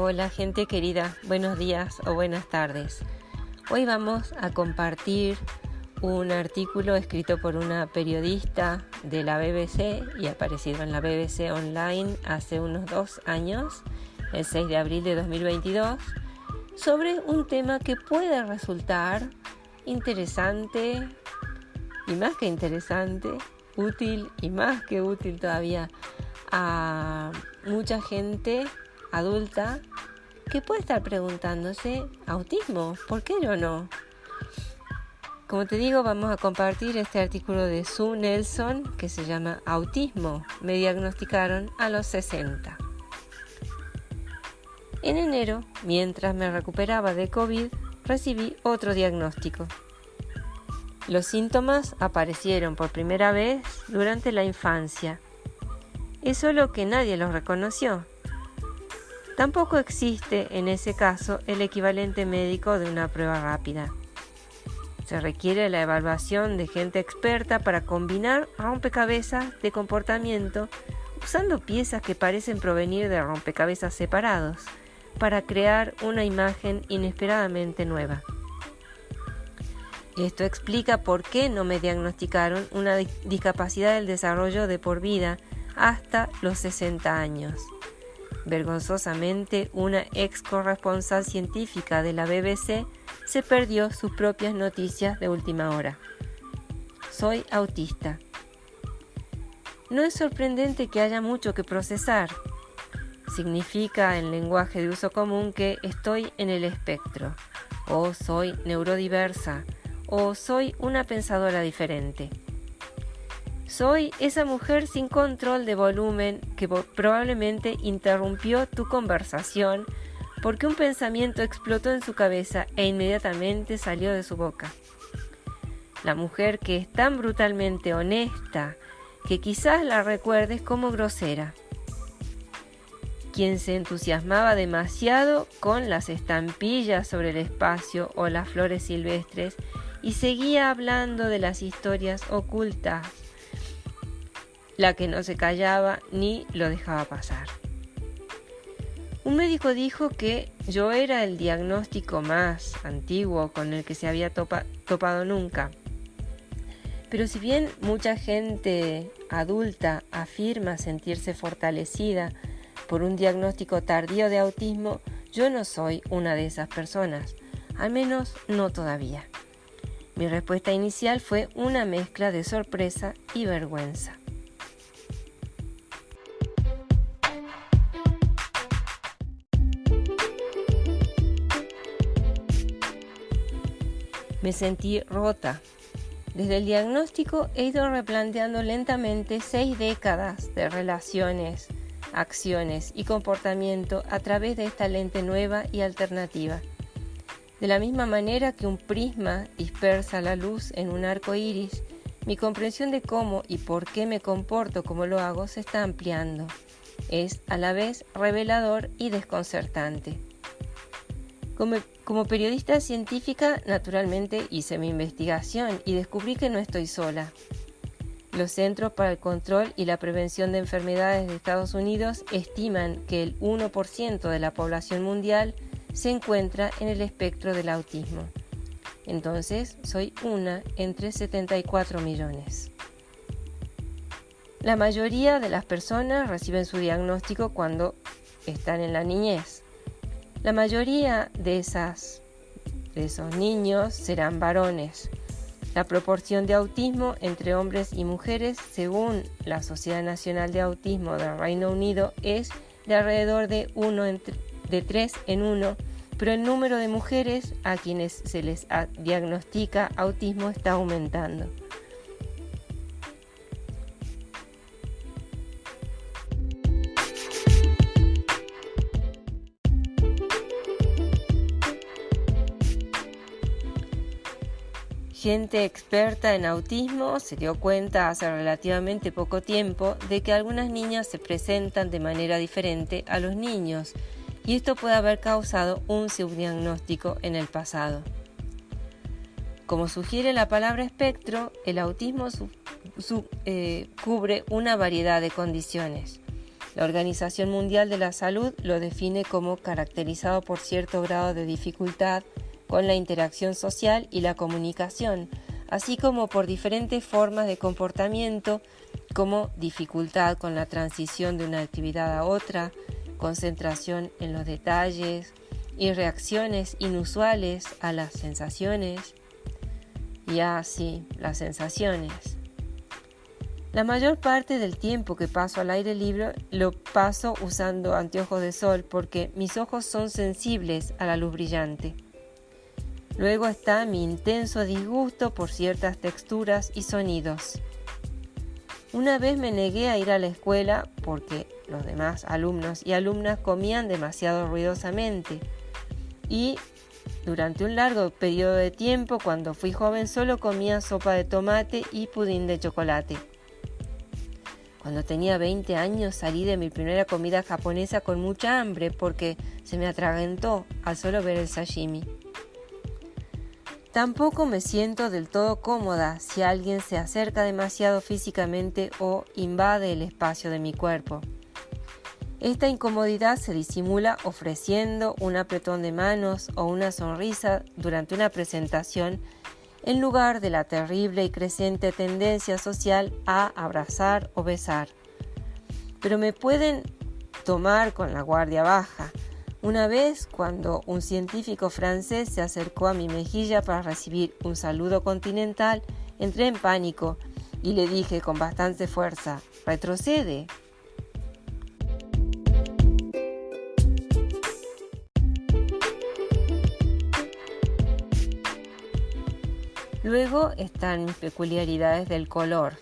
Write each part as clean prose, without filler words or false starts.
Hola gente querida, buenos días o buenas tardes. Hoy vamos a compartir un artículo escrito por una periodista de la BBC y aparecido en la BBC Online hace unos 2 años, el 6 de abril de 2022, sobre un tema que puede resultar interesante y más que interesante, útil y más que útil todavía a mucha gente adulta que puede estar preguntándose: ¿autismo? ¿Por qué yo no? Como te digo, vamos a compartir este artículo de Sue Nelson que se llama Autismo. Me diagnosticaron a los 60. En enero, mientras me recuperaba de COVID, recibí otro diagnóstico. Los síntomas aparecieron por primera vez durante la infancia. Es solo que nadie los reconoció. Tampoco existe en ese caso el equivalente médico de una prueba rápida. Se requiere la evaluación de gente experta para combinar rompecabezas de comportamiento usando piezas que parecen provenir de rompecabezas separados para crear una imagen inesperadamente nueva. Esto explica por qué no me diagnosticaron una discapacidad del desarrollo de por vida hasta los 60 años. Vergonzosamente, una ex corresponsal científica de la BBC se perdió sus propias noticias de última hora. Soy autista. No es sorprendente que haya mucho que procesar. Significa en lenguaje de uso común que estoy en el espectro, o soy neurodiversa, o soy una pensadora diferente. Soy esa mujer sin control de volumen que probablemente interrumpió tu conversación porque un pensamiento explotó en su cabeza e inmediatamente salió de su boca. La mujer que es tan brutalmente honesta que quizás la recuerdes como grosera. Quien se entusiasmaba demasiado con las estampillas sobre el espacio o las flores silvestres y seguía hablando de las historias ocultas. La que no se callaba ni lo dejaba pasar. Un médico dijo que yo era el diagnóstico más antiguo con el que se había topado nunca. Pero si bien mucha gente adulta afirma sentirse fortalecida por un diagnóstico tardío de autismo, yo no soy una de esas personas, al menos no todavía. Mi respuesta inicial fue una mezcla de sorpresa y vergüenza. Me sentí rota. Desde el diagnóstico he ido replanteando lentamente 6 décadas de relaciones, acciones y comportamiento a través de esta lente nueva y alternativa. De la misma manera que un prisma dispersa la luz en un arco iris, mi comprensión de cómo y por qué me comporto como lo hago se está ampliando. Es a la vez revelador y desconcertante. Como periodista científica, naturalmente hice mi investigación y descubrí que no estoy sola. Los Centros para el Control y la Prevención de Enfermedades de Estados Unidos estiman que el 1% de la población mundial se encuentra en el espectro del autismo. Entonces, soy una entre 74 millones. La mayoría de las personas reciben su diagnóstico cuando están en la niñez. La mayoría de esos niños serán varones. La proporción de autismo entre hombres y mujeres, según la Sociedad Nacional de Autismo del Reino Unido, es de alrededor de 3 en 1, pero el número de mujeres a quienes se les diagnostica autismo está aumentando. Gente experta en autismo se dio cuenta hace relativamente poco tiempo de que algunas niñas se presentan de manera diferente a los niños y esto puede haber causado un subdiagnóstico en el pasado. Como sugiere la palabra espectro, el autismo cubre una variedad de condiciones. La Organización Mundial de la Salud lo define como caracterizado por cierto grado de dificultad con la interacción social y la comunicación, así como por diferentes formas de comportamiento como dificultad con la transición de una actividad a otra, concentración en los detalles y reacciones inusuales a las sensaciones. Y así, las sensaciones. La mayor parte del tiempo que paso al aire libre lo paso usando anteojos de sol porque mis ojos son sensibles a la luz brillante. Luego está mi intenso disgusto por ciertas texturas y sonidos. Una vez me negué a ir a la escuela porque los demás alumnos y alumnas comían demasiado ruidosamente y durante un largo periodo de tiempo, cuando fui joven, solo comía sopa de tomate y pudín de chocolate. Cuando tenía 20 años salí de mi primera comida japonesa con mucha hambre porque se me atragantó al solo ver el sashimi. Tampoco me siento del todo cómoda si alguien se acerca demasiado físicamente o invade el espacio de mi cuerpo. Esta incomodidad se disimula ofreciendo un apretón de manos o una sonrisa durante una presentación en lugar de la terrible y creciente tendencia social a abrazar o besar. Pero me pueden tomar con la guardia baja. Una vez, cuando un científico francés se acercó a mi mejilla para recibir un saludo continental, entré en pánico y le dije con bastante fuerza: «¡Retrocede!». Luego están mis peculiaridades del color.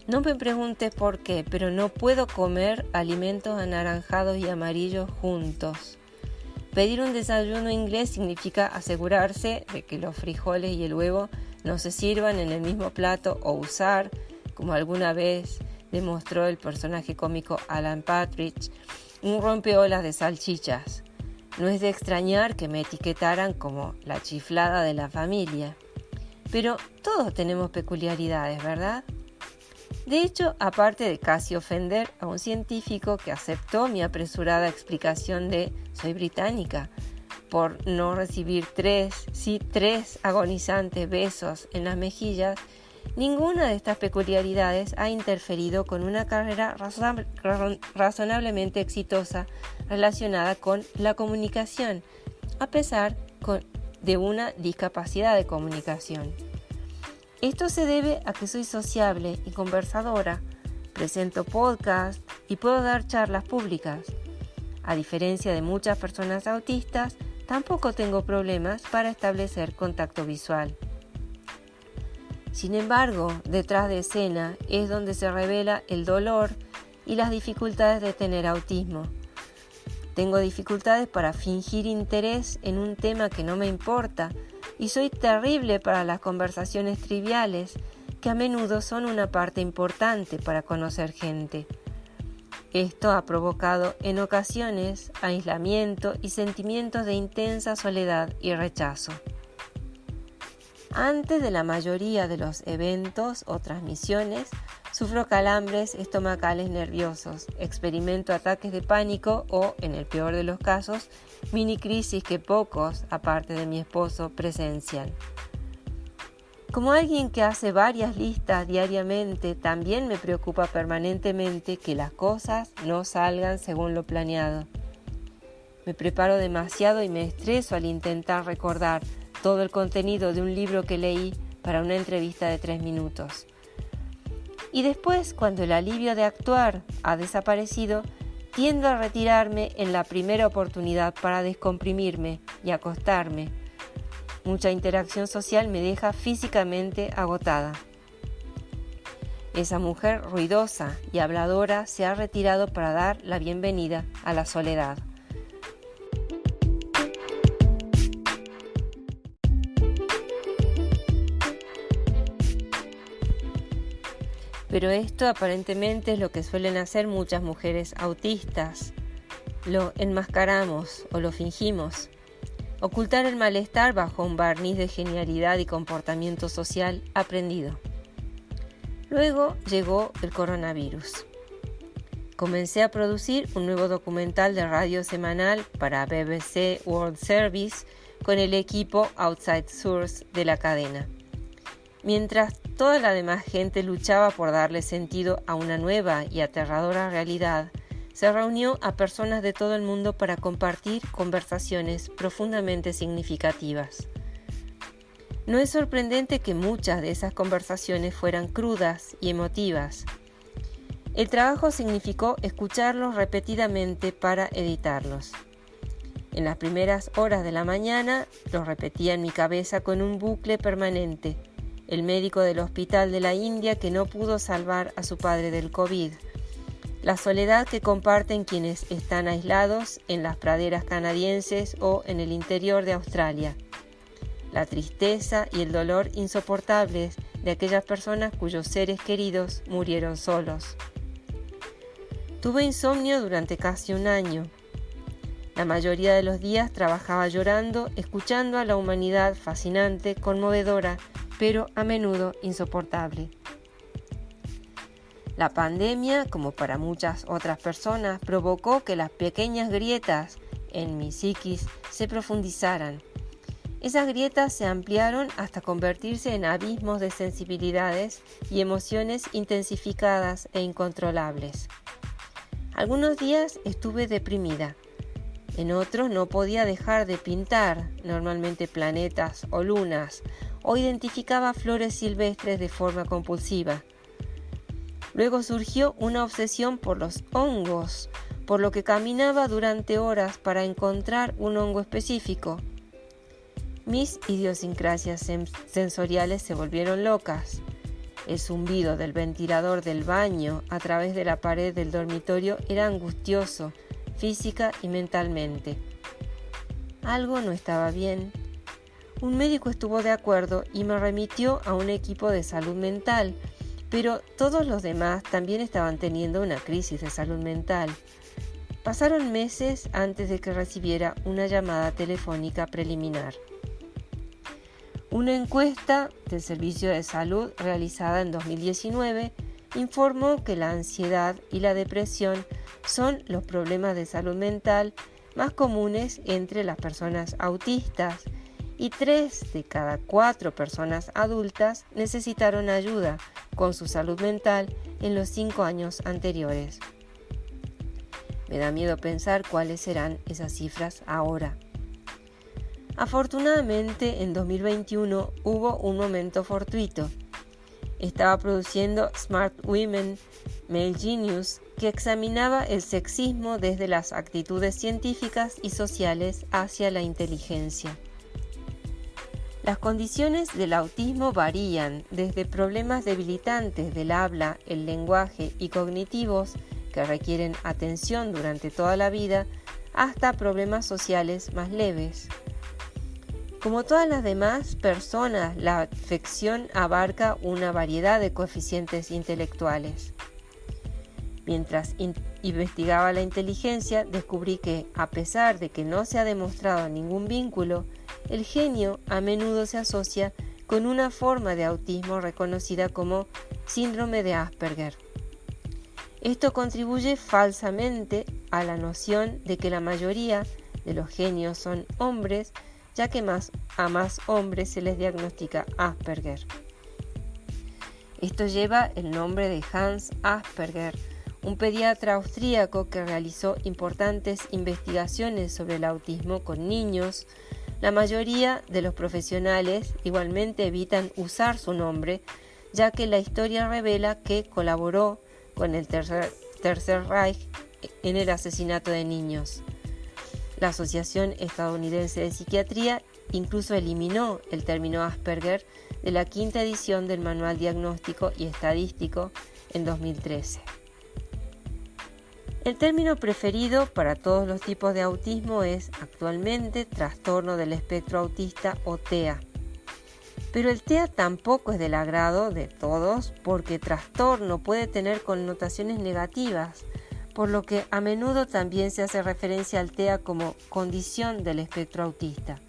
No me preguntes por qué, pero no puedo comer alimentos anaranjados y amarillos juntos. Pedir un desayuno inglés significa asegurarse de que los frijoles y el huevo no se sirvan en el mismo plato o usar, como alguna vez demostró el personaje cómico Alan Partridge, un rompeolas de salchichas. No es de extrañar que me etiquetaran como la chiflada de la familia. Pero todos tenemos peculiaridades, ¿verdad? De hecho, aparte de casi ofender a un científico que aceptó mi apresurada explicación de «soy británica», por no recibir tres agonizantes besos en las mejillas, ninguna de estas peculiaridades ha interferido con una carrera razonablemente exitosa relacionada con la comunicación, a pesar de una discapacidad de comunicación. Esto se debe a que soy sociable y conversadora, presento podcasts y puedo dar charlas públicas. A diferencia de muchas personas autistas, tampoco tengo problemas para establecer contacto visual. Sin embargo, detrás de escena es donde se revela el dolor y las dificultades de tener autismo. Tengo dificultades para fingir interés en un tema que no me importa y soy terrible para las conversaciones triviales, que a menudo son una parte importante para conocer gente. Esto ha provocado en ocasiones aislamiento y sentimientos de intensa soledad y rechazo. Antes de la mayoría de los eventos o transmisiones, sufro calambres estomacales nerviosos, experimento ataques de pánico o, en el peor de los casos, mini crisis que pocos, aparte de mi esposo, presencian. Como alguien que hace varias listas diariamente, también me preocupa permanentemente que las cosas no salgan según lo planeado. Me preparo demasiado y me estreso al intentar recordar todo el contenido de un libro que leí para una entrevista de 3 minutos. Y después, cuando el alivio de actuar ha desaparecido, tiendo a retirarme en la primera oportunidad para descomprimirme y acostarme. Mucha interacción social me deja físicamente agotada. Esa mujer ruidosa y habladora se ha retirado para dar la bienvenida a la soledad. Pero esto aparentemente es lo que suelen hacer muchas mujeres autistas. Lo enmascaramos o lo fingimos. Ocultar el malestar bajo un barniz de genialidad y comportamiento social aprendido. Luego llegó el coronavirus. comencé a producir un nuevo documental de radio semanal para BBC World Service con el equipo Outside Source de la cadena. Mientras toda la demás gente luchaba por darle sentido a una nueva y aterradora realidad, se reunió a personas de todo el mundo para compartir conversaciones profundamente significativas. No es sorprendente que muchas de esas conversaciones fueran crudas y emotivas. El trabajo significó escucharlos repetidamente para editarlos. En las primeras horas de la mañana los repetía en mi cabeza con un bucle permanente. El médico del hospital de la India que no pudo salvar a su padre del COVID. La soledad que comparten quienes están aislados en las praderas canadienses o en el interior de Australia. La tristeza y el dolor insoportables de aquellas personas cuyos seres queridos murieron solos. Tuve insomnio durante casi un año. La mayoría de los días trabajaba llorando, escuchando a la humanidad fascinante, conmovedora, pero a menudo insoportable. La pandemia, como para muchas otras personas, provocó que las pequeñas grietas en mi psiquis se profundizaran. Esas grietas se ampliaron hasta convertirse en abismos de sensibilidades y emociones intensificadas e incontrolables. Algunos días estuve deprimida. En otros no podía dejar de pintar, normalmente planetas o lunas, o identificaba flores silvestres de forma compulsiva. Luego surgió una obsesión por los hongos, por lo que caminaba durante horas para encontrar un hongo específico. Mis idiosincrasias sensoriales se volvieron locas. El zumbido del ventilador del baño a través de la pared del dormitorio era angustioso, física y mentalmente. Algo no estaba bien. Un médico estuvo de acuerdo y me remitió a un equipo de salud mental, pero todos los demás también estaban teniendo una crisis de salud mental. Pasaron meses antes de que recibiera una llamada telefónica preliminar. Una encuesta del Servicio de Salud realizada en 2019 informó que la ansiedad y la depresión son los problemas de salud mental más comunes entre las personas autistas y 3 de cada 4 personas adultas necesitaron ayuda con su salud mental en los 5 años anteriores. Me da miedo pensar cuáles serán esas cifras ahora. Afortunadamente, en 2021 hubo un momento fortuito. Estaba produciendo Smart Women, Male Genius, que examinaba el sexismo desde las actitudes científicas y sociales hacia la inteligencia. Las condiciones del autismo varían desde problemas debilitantes del habla, el lenguaje y cognitivos que requieren atención durante toda la vida hasta problemas sociales más leves. Como todas las demás personas, la afección abarca una variedad de coeficientes intelectuales. Mientras investigaba la inteligencia, descubrí que, a pesar de que no se ha demostrado ningún vínculo, el genio a menudo se asocia con una forma de autismo reconocida como síndrome de Asperger. Esto contribuye falsamente a la noción de que la mayoría de los genios son hombres, ya que a más hombres se les diagnostica Asperger. Esto lleva el nombre de Hans Asperger, un pediatra austríaco que realizó importantes investigaciones sobre el autismo con niños. La mayoría de los profesionales igualmente evitan usar su nombre, ya que la historia revela que colaboró con el Tercer Reich en el asesinato de niños. La Asociación Estadounidense de Psiquiatría incluso eliminó el término Asperger de la 5ª edición del Manual Diagnóstico y Estadístico en 2013. El término preferido para todos los tipos de autismo es actualmente trastorno del espectro autista o TEA. Pero el TEA tampoco es del agrado de todos porque trastorno puede tener connotaciones negativas, por lo que a menudo también se hace referencia al TEA como condición del espectro autista.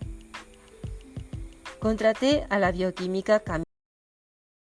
Contraté a la bioquímica Camila